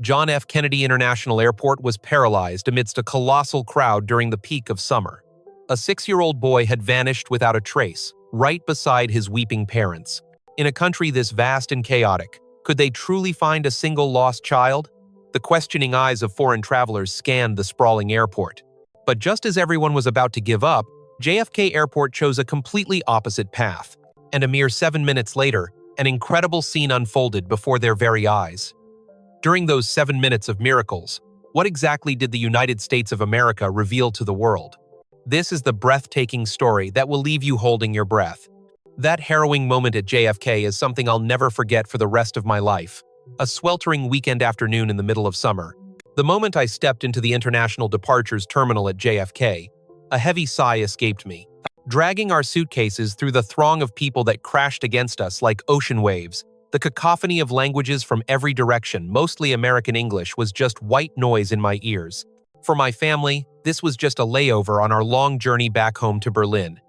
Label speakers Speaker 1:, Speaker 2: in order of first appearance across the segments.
Speaker 1: John F. Kennedy International Airport was paralyzed amidst a colossal crowd during the peak of summer. A 6-year-old boy had vanished without a trace, right beside his weeping parents. In a country this vast and chaotic, could they truly find a single lost child? The questioning eyes of foreign travelers scanned the sprawling airport. But just as everyone was about to give up, JFK Airport chose a completely opposite path. And a mere 7 minutes later, an incredible scene unfolded before their very eyes. During those 7 minutes of miracles, what exactly did the United States of America reveal to the world? This is the breathtaking story that will leave you holding your breath. That harrowing moment at JFK is something I'll never forget for the rest of my life. A sweltering weekend afternoon in the middle of summer. The moment I stepped into the International Departures Terminal at JFK, a heavy sigh escaped me. Dragging our suitcases through the throng of people that crashed against us like ocean waves, the cacophony of languages from every direction, mostly American English, was just white noise in my ears. For my family, this was just a layover on our long journey back home to Berlin.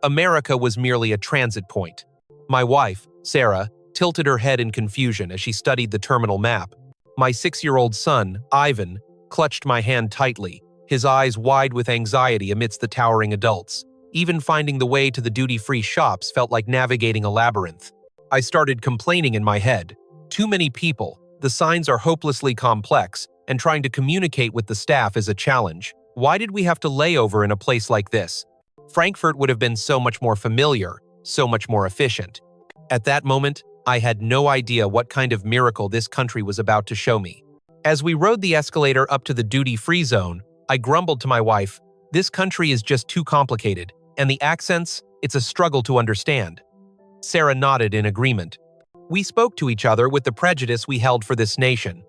Speaker 1: America was merely a transit point. My wife, Sarah, tilted her head in confusion as she studied the terminal map. My 6-year-old son, Ivan, clutched my hand tightly, his eyes wide with anxiety amidst the towering adults. Even finding the way to the duty-free shops felt like navigating a labyrinth. I started complaining in my head. Too many people, the signs are hopelessly complex, and trying to communicate with the staff is a challenge. Why did we have to lay over in a place like this? Frankfurt would have been so much more familiar, so much more efficient. At that moment, I had no idea what kind of miracle this country was about to show me. As we rode the escalator up to the duty-free zone, I grumbled to my wife, "This country is just too complicated, and the accents, it's a struggle to understand." Sarah nodded in agreement. We spoke to each other with the prejudice we held for this nation.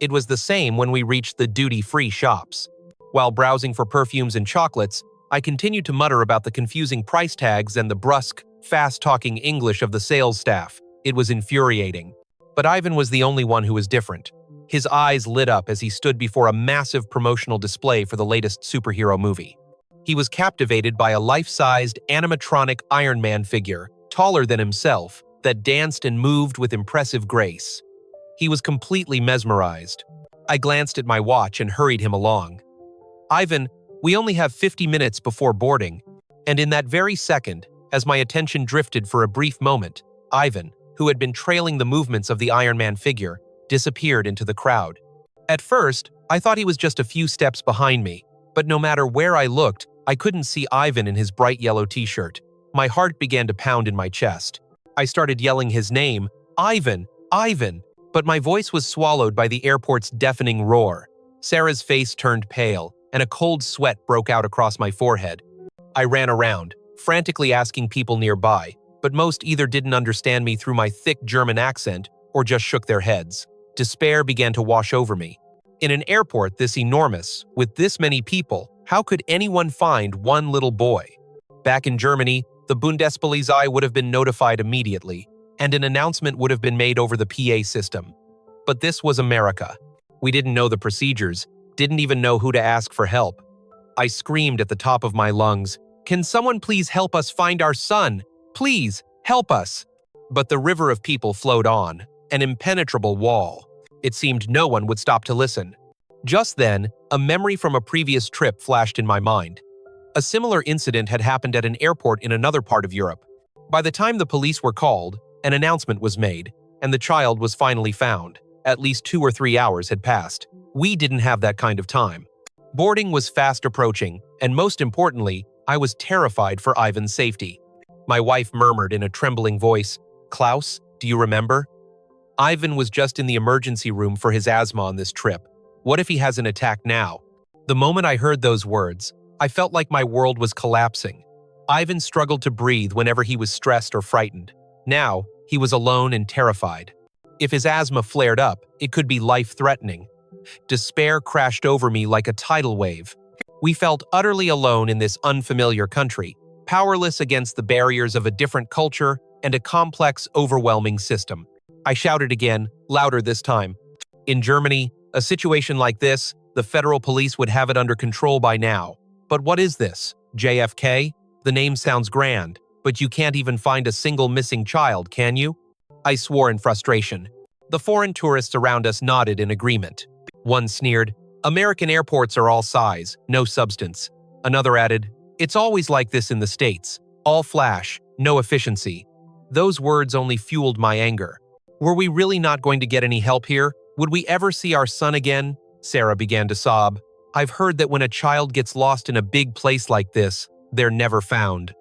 Speaker 1: It was the same when we reached the duty-free shops. While browsing for perfumes and chocolates, I continued to mutter about the confusing price tags and the brusque, fast-talking English of the sales staff. It was infuriating. But Ivan was the only one who was different. His eyes lit up as he stood before a massive promotional display for the latest superhero movie. He was captivated by a life-sized, animatronic Iron Man figure, taller than himself, that danced and moved with impressive grace. He was completely mesmerized. I glanced at my watch and hurried him along. "Ivan, we only have 50 minutes before boarding." And in that very second, as my attention drifted for a brief moment, Ivan, who had been trailing the movements of the Iron Man figure, disappeared into the crowd. At first, I thought he was just a few steps behind me, but no matter where I looked, I couldn't see Ivan in his bright yellow t-shirt. My heart began to pound in my chest. I started yelling his name, "Ivan! Ivan!" But my voice was swallowed by the airport's deafening roar. Sarah's face turned pale, and a cold sweat broke out across my forehead. I ran around, frantically asking people nearby, but most either didn't understand me through my thick German accent or just shook their heads. Despair began to wash over me. In an airport this enormous, with this many people, how could anyone find one little boy? Back in Germany, the Bundespolizei would have been notified immediately, and an announcement would have been made over the PA system. But this was America. We didn't know the procedures, didn't even know who to ask for help. I screamed at the top of my lungs, "Can someone please help us find our son? Please, help us!" But the river of people flowed on, an impenetrable wall. It seemed no one would stop to listen. Just then, a memory from a previous trip flashed in my mind. A similar incident had happened at an airport in another part of Europe. By the time the police were called, an announcement was made, and the child was finally found. At least 2 or 3 hours had passed. We didn't have that kind of time. Boarding was fast approaching, and most importantly, I was terrified for Ivan's safety. My wife murmured in a trembling voice, "Klaus, do you remember? Ivan was just in the emergency room for his asthma on this trip. What if he has an attack now?" The moment I heard those words, I felt like my world was collapsing. Ivan struggled to breathe whenever he was stressed or frightened. Now, he was alone and terrified. If his asthma flared up, it could be life-threatening. Despair crashed over me like a tidal wave. We felt utterly alone in this unfamiliar country, powerless against the barriers of a different culture and a complex, overwhelming system. I shouted again, louder this time. In Germany, a situation like this, the federal police would have it under control by now. But what is this? JFK? The name sounds grand, but you can't even find a single missing child, can you? I swore in frustration. The foreign tourists around us nodded in agreement. One sneered, "American airports are all size, no substance." Another added, "It's always like this in the States. All flash, no efficiency." Those words only fueled my anger. Were we really not going to get any help here? Would we ever see our son again? Sarah began to sob. "I've heard that when a child gets lost in a big place like this, they're never found."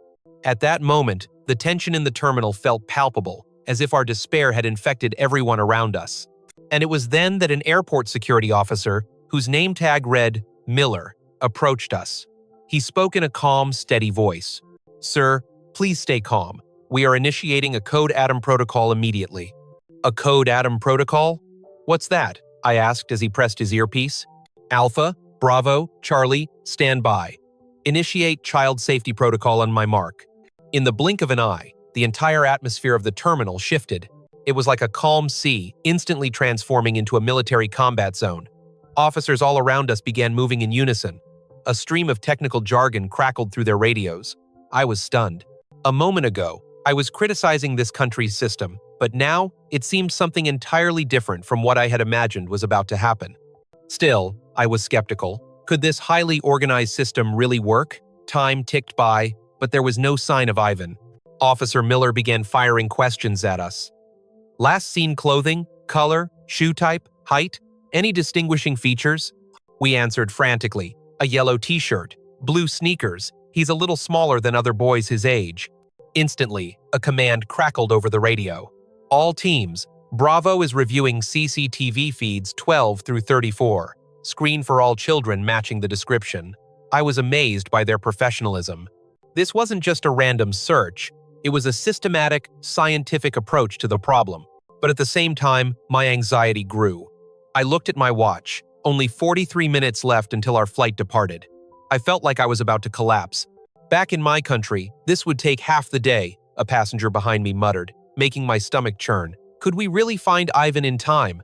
Speaker 1: At that moment, the tension in the terminal felt palpable, as if our despair had infected everyone around us. And it was then that an airport security officer, whose name tag read Miller, approached us. He spoke in a calm, steady voice. "Sir, please stay calm. We are initiating a Code Atom protocol immediately." "A Code Atom protocol? What's that?" I asked as he pressed his earpiece. "Alpha, Bravo, Charlie, stand by. Initiate child safety protocol on my mark." In the blink of an eye, the entire atmosphere of the terminal shifted. It was like a calm sea, instantly transforming into a military combat zone. Officers all around us began moving in unison. A stream of technical jargon crackled through their radios. I was stunned. A moment ago, I was criticizing this country's system, but now it seemed something entirely different from what I had imagined was about to happen. Still, I was skeptical. Could this highly organized system really work? Time ticked by, but there was no sign of Ivan. Officer Miller began firing questions at us. "Last seen clothing, color, shoe type, height, any distinguishing features?" We answered frantically. "A yellow t-shirt, blue sneakers. He's a little smaller than other boys his age." Instantly, a command crackled over the radio. "All teams, Bravo is reviewing CCTV feeds 12 through 34. Screen for all children matching the description." I was amazed by their professionalism. This wasn't just a random search. It was a systematic, scientific approach to the problem. But at the same time, my anxiety grew. I looked at my watch. Only 43 minutes left until our flight departed. I felt like I was about to collapse. "Back in my country, this would take half the day," a passenger behind me muttered, making my stomach churn. Could we really find Ivan in time?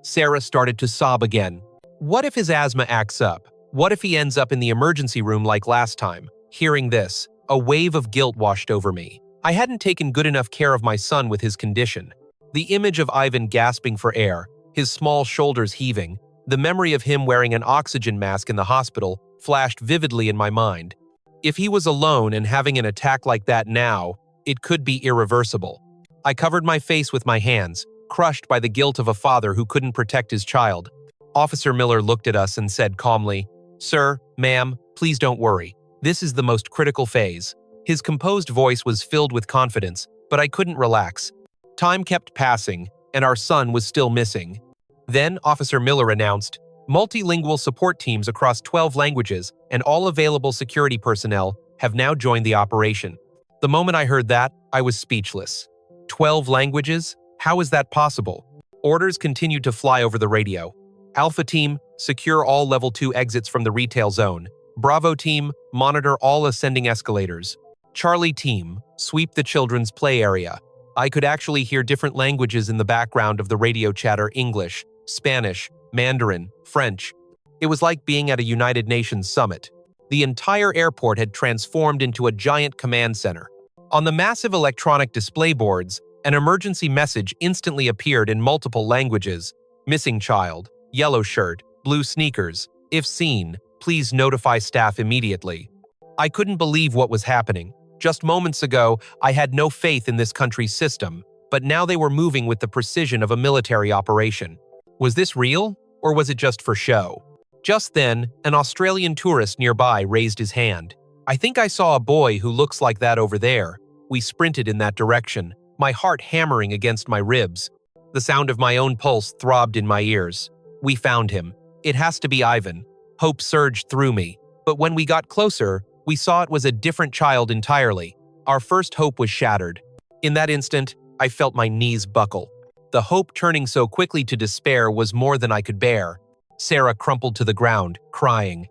Speaker 1: Sarah started to sob again. What if his asthma acts up? What if he ends up in the emergency room like last time? Hearing this, a wave of guilt washed over me. I hadn't taken good enough care of my son with his condition. The image of Ivan gasping for air, his small shoulders heaving, the memory of him wearing an oxygen mask in the hospital flashed vividly in my mind. If he was alone and having an attack like that now, it could be irreversible. I covered my face with my hands, crushed by the guilt of a father who couldn't protect his child. Officer Miller looked at us and said calmly, "Sir, ma'am, please don't worry. This is the most critical phase." His composed voice was filled with confidence, but I couldn't relax. Time kept passing, and our son was still missing. Then Officer Miller announced, "Multilingual support teams across 12 languages and all available security personnel have now joined the operation." The moment I heard that, I was speechless. 12 languages? How is that possible? Orders continued to fly over the radio. Alpha Team, secure all Level 2 exits from the retail zone. Bravo Team, monitor all ascending escalators. Charlie Team, sweep the children's play area. I could actually hear different languages in the background of the radio chatter: English, Spanish, Mandarin, French. It was like being at a United Nations summit. The entire airport had transformed into a giant command center. On the massive electronic display boards, an emergency message instantly appeared in multiple languages: missing child, yellow shirt, blue sneakers. If seen, please notify staff immediately. I couldn't believe what was happening. Just moments ago, I had no faith in this country's system, but now they were moving with the precision of a military operation. Was this real, or was it just for show? Just then, an Australian tourist nearby raised his hand. "I think I saw a boy who looks like that over there." We sprinted in that direction, my heart hammering against my ribs. The sound of my own pulse throbbed in my ears. We found him. It has to be Ivan. Hope surged through me. But when we got closer, we saw it was a different child entirely. Our first hope was shattered. In that instant, I felt my knees buckle. The hope turning so quickly to despair was more than I could bear. Sarah crumpled to the ground, crying.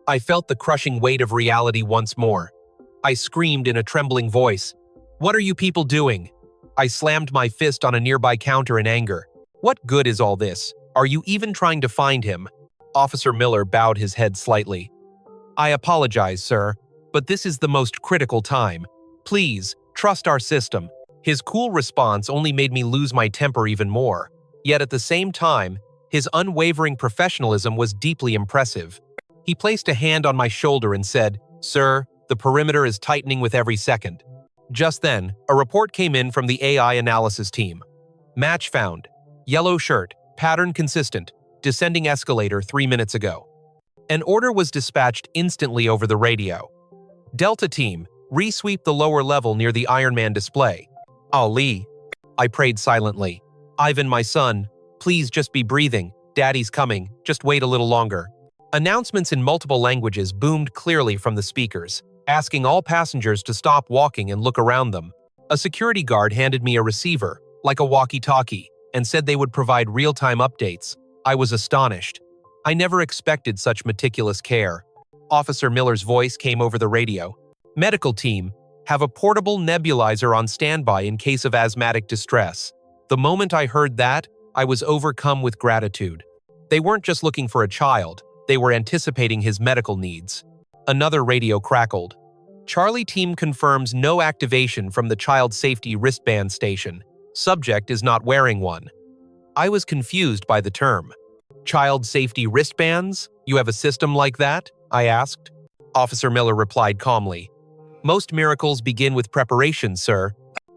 Speaker 1: I felt the crushing weight of reality once more. I screamed in a trembling voice, "What are you people doing?" I slammed my fist on a nearby counter in anger. "What good is all this? Are you even trying to find him?" Officer Miller bowed his head slightly. "I apologize, sir, but this is the most critical time. Please, trust our system." His cool response only made me lose my temper even more. Yet at the same time, his unwavering professionalism was deeply impressive. He placed a hand on my shoulder and said, "Sir, the perimeter is tightening with every second." Just then, a report came in from the AI analysis team. Match found. Yellow shirt, pattern consistent, descending escalator 3 minutes ago. An order was dispatched instantly over the radio. Delta team, resweep the lower level near the Iron Man display. Ali. I prayed silently. Ivan, my son, please just be breathing. Daddy's coming. Just wait a little longer. Announcements in multiple languages boomed clearly from the speakers, asking all passengers to stop walking and look around them. A security guard handed me a receiver, like a walkie-talkie, and said they would provide real-time updates. I was astonished. I never expected such meticulous care. Officer Miller's voice came over the radio. Medical team, have a portable nebulizer on standby in case of asthmatic distress. The moment I heard that, I was overcome with gratitude. They weren't just looking for a child, they were anticipating his medical needs. Another radio crackled. Charlie team confirms no activation from the child safety wristband station. Subject is not wearing one. I was confused by the term. Child safety wristbands? You have a system like that? I asked. Officer Miller replied calmly. Most miracles begin with preparation, sir.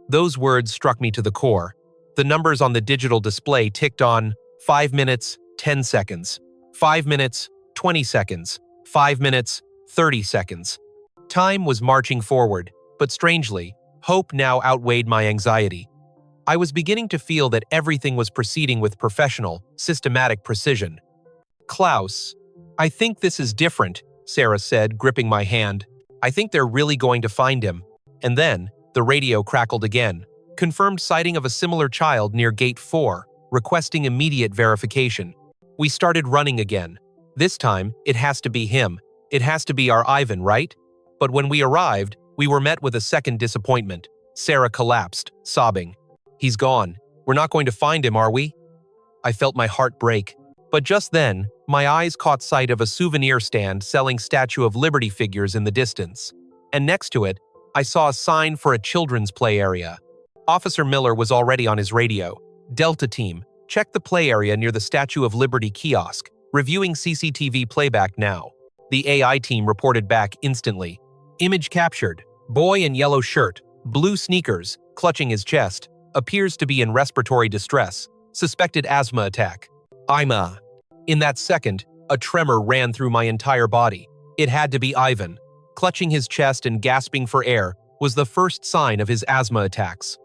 Speaker 1: Those words struck me to the core. The numbers on the digital display ticked on 5 minutes, 10 seconds, 5 minutes, 20 seconds, 5 minutes, 30 seconds. Time was marching forward, but strangely, hope now outweighed my anxiety. I was beginning to feel that everything was proceeding with professional, systematic precision. Klaus, I think this is different, Sarah said, gripping my hand. I think they're really going to find him. And then, the radio crackled again. Confirmed sighting of a similar child near Gate 4, requesting immediate verification. We started running again. This time, it has to be him. It has to be our Ivan, right? But when we arrived, we were met with a second disappointment. Sarah collapsed, sobbing. He's gone. We're not going to find him, are we? I felt my heart break. But just then, my eyes caught sight of a souvenir stand selling Statue of Liberty figures in the distance. And next to it, I saw a sign for a children's play area. Officer Miller was already on his radio. Delta team, check the play area near the Statue of Liberty kiosk. Reviewing CCTV playback now. The AI team reported back instantly. Image captured. Boy in yellow shirt, blue sneakers, clutching his chest. Appears to be in respiratory distress. Suspected asthma attack. In that second, a tremor ran through my entire body. It had to be Ivan. Clutching his chest and gasping for air was the first sign of his asthma attacks.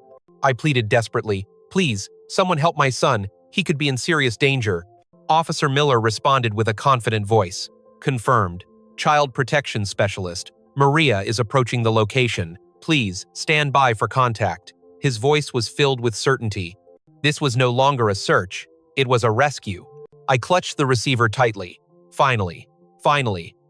Speaker 1: I pleaded desperately, "Please, someone help my son. He could be in serious danger." Officer Miller responded with a confident voice. Confirmed. Child protection specialist. Maria is approaching the location. Please, stand by for contact. His voice was filled with certainty. This was no longer a search. It was a rescue. I clutched the receiver tightly. Finally,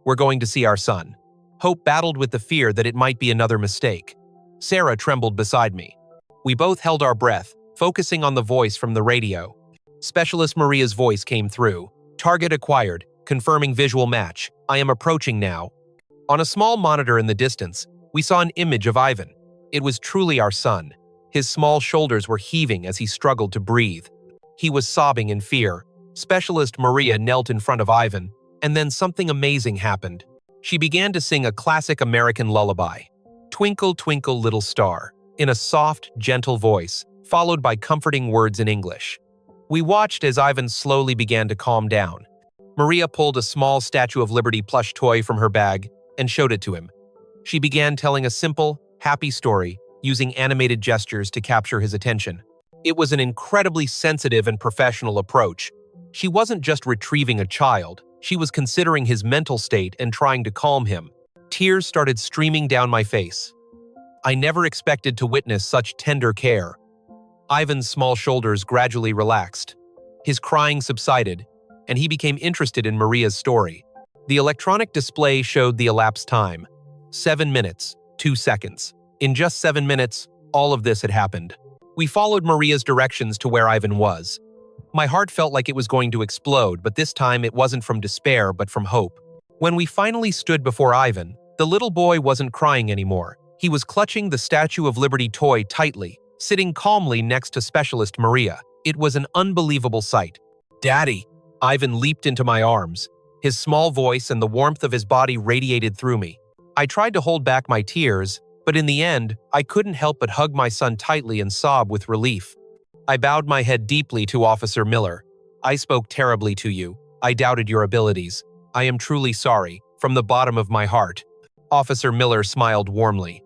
Speaker 1: we're going to see our son. Hope battled with the fear that it might be another mistake. Sarah trembled beside me. We both held our breath, focusing on the voice from the radio. Specialist Maria's voice came through. Target acquired, confirming visual match. I am approaching now. On a small monitor in the distance, we saw an image of Ivan. It was truly our son. His small shoulders were heaving as he struggled to breathe. He was sobbing in fear. Specialist Maria knelt in front of Ivan, and then something amazing happened. She began to sing a classic American lullaby, "Twinkle, Twinkle, Little Star," in a soft, gentle voice, followed by comforting words in English. We watched as Ivan slowly began to calm down. Maria pulled a small Statue of Liberty plush toy from her bag and showed it to him. She began telling a simple, happy story, using animated gestures to capture his attention. It was an incredibly sensitive and professional approach. She wasn't just retrieving a child, she was considering his mental state and trying to calm him. Tears started streaming down my face. I never expected to witness such tender care. Ivan's small shoulders gradually relaxed. His crying subsided, and he became interested in Maria's story. The electronic display showed the elapsed time. 7 minutes, 2 seconds. In just 7 minutes, all of this had happened. We followed Maria's directions to where Ivan was. My heart felt like it was going to explode, but this time it wasn't from despair, but from hope. When we finally stood before Ivan, the little boy wasn't crying anymore. He was clutching the Statue of Liberty toy tightly, sitting calmly next to Specialist Maria. It was an unbelievable sight. "Daddy!" Ivan leaped into my arms. His small voice and the warmth of his body radiated through me. I tried to hold back my tears, but in the end, I couldn't help but hug my son tightly and sob with relief. I bowed my head deeply to Officer Miller. "I spoke terribly to you. I doubted your abilities. I am truly sorry, from the bottom of my heart." Officer Miller smiled warmly.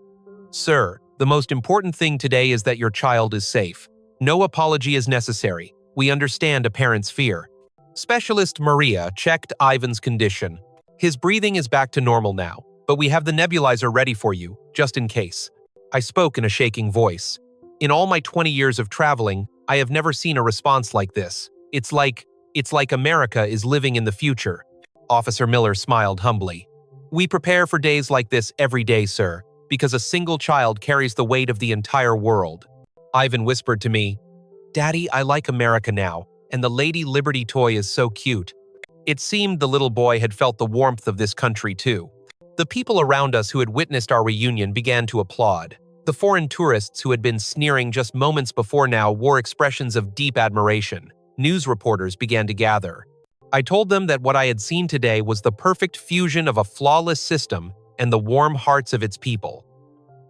Speaker 1: "Sir, the most important thing today is that your child is safe. No apology is necessary. We understand a parent's fear." Specialist Maria checked Ivan's condition. "His breathing is back to normal now, but we have the nebulizer ready for you, just in case." I spoke in a shaking voice. In all my 20 years of traveling, I have never seen a response like this. It's like America is living in the future." Officer Miller smiled humbly. "We prepare for days like this every day, sir, because a single child carries the weight of the entire world." Ivan whispered to me, "Daddy, I like America now, and the Lady Liberty toy is so cute." It seemed the little boy had felt the warmth of this country too. The people around us who had witnessed our reunion began to applaud. The foreign tourists who had been sneering just moments before now wore expressions of deep admiration. News reporters began to gather. I told them that what I had seen today was the perfect fusion of a flawless system and the warm hearts of its people.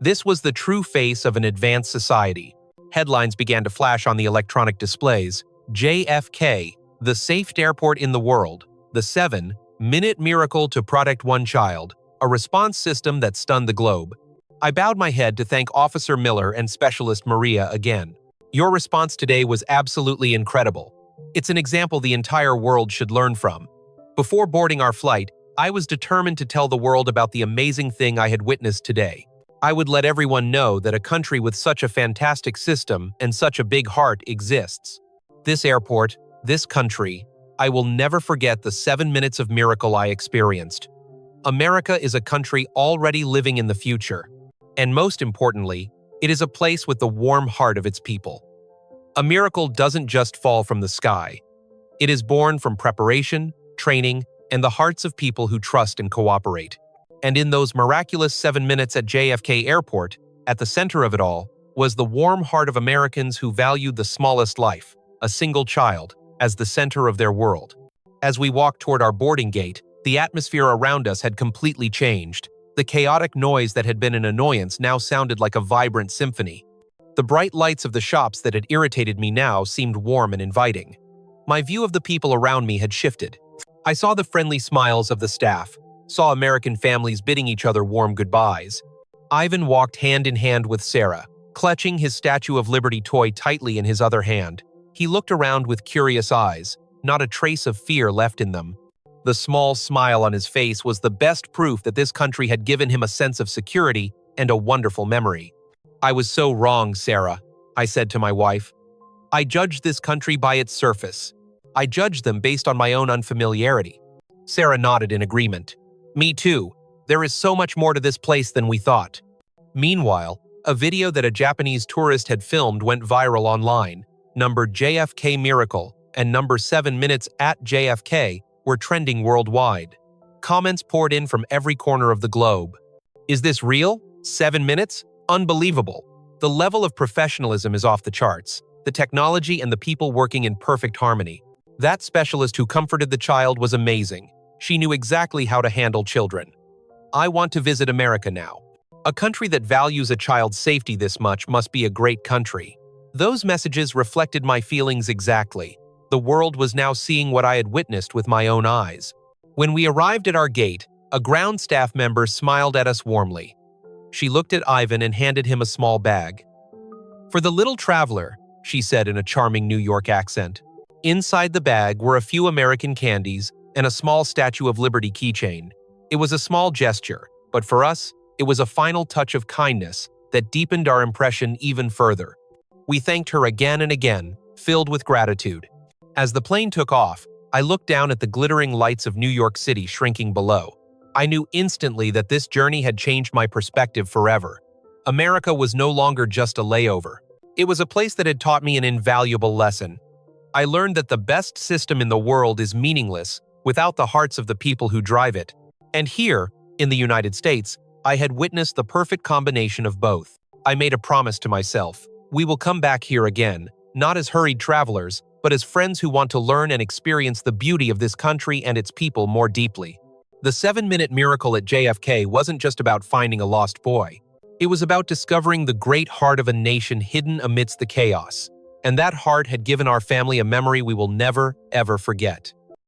Speaker 1: This was the true face of an advanced society. Headlines began to flash on the electronic displays. JFK, the safest airport in the world. The 7-minute miracle to protect one child. A response system that stunned the globe. I bowed my head to thank Officer Miller and Specialist Maria again. "Your response today was absolutely incredible. It's an example the entire world should learn from." Before boarding our flight, I was determined to tell the world about the amazing thing I had witnessed today. I would let everyone know that a country with such a fantastic system and such a big heart exists. This airport, this country, I will never forget the 7 minutes of miracle I experienced. America is a country already living in the future. And most importantly, it is a place with the warm heart of its people. A miracle doesn't just fall from the sky. It is born from preparation, training, and the hearts of people who trust and cooperate. And in those miraculous 7 minutes at JFK Airport, at the center of it all, was the warm heart of Americans who valued the smallest life, a single child, as the center of their world. As we walked toward our boarding gate, the atmosphere around us had completely changed. The chaotic noise that had been an annoyance now sounded like a vibrant symphony. The bright lights of the shops that had irritated me now seemed warm and inviting. My view of the people around me had shifted. I saw the friendly smiles of the staff, saw American families bidding each other warm goodbyes. Ivan walked hand in hand with Sarah, clutching his Statue of Liberty toy tightly in his other hand. He looked around with curious eyes, not a trace of fear left in them. The small smile on his face was the best proof that this country had given him a sense of security and a wonderful memory. "I was so wrong, Sarah," I said to my wife. "I judged this country by its surface. I judged them based on my own unfamiliarity." Sarah nodded in agreement. "Me too. There is so much more to this place than we thought." Meanwhile, a video that a Japanese tourist had filmed went viral online. Number JFK Miracle and number 7 minutes at JFK were trending worldwide. Comments poured in from every corner of the globe. "Is this real? 7 minutes? Unbelievable." The level of professionalism is off the charts. The technology and the people working in perfect harmony. That specialist who comforted the child was amazing. She knew exactly how to handle children. I want to visit America now. A country that values a child's safety this much must be a great country. Those messages reflected my feelings exactly. The world was now seeing what I had witnessed with my own eyes. When we arrived at our gate, a ground staff member smiled at us warmly. She looked at Ivan and handed him a small bag. "For the little traveler," she said in a charming New York accent. Inside the bag were a few American candies and a small Statue of Liberty keychain. It was a small gesture, but for us, it was a final touch of kindness that deepened our impression even further. We thanked her again and again, filled with gratitude. As the plane took off, I looked down at the glittering lights of New York City shrinking below. I knew instantly that this journey had changed my perspective forever. America was no longer just a layover. It was a place that had taught me an invaluable lesson. I learned that the best system in the world is meaningless without the hearts of the people who drive it. And here, in the United States, I had witnessed the perfect combination of both. I made a promise to myself. We will come back here again, not as hurried travelers, but as friends who want to learn and experience the beauty of this country and its people more deeply. The 7-minute miracle at JFK wasn't just about finding a lost boy. It was about discovering the great heart of a nation hidden amidst the chaos. And that heart had given our family a memory we will never, ever forget.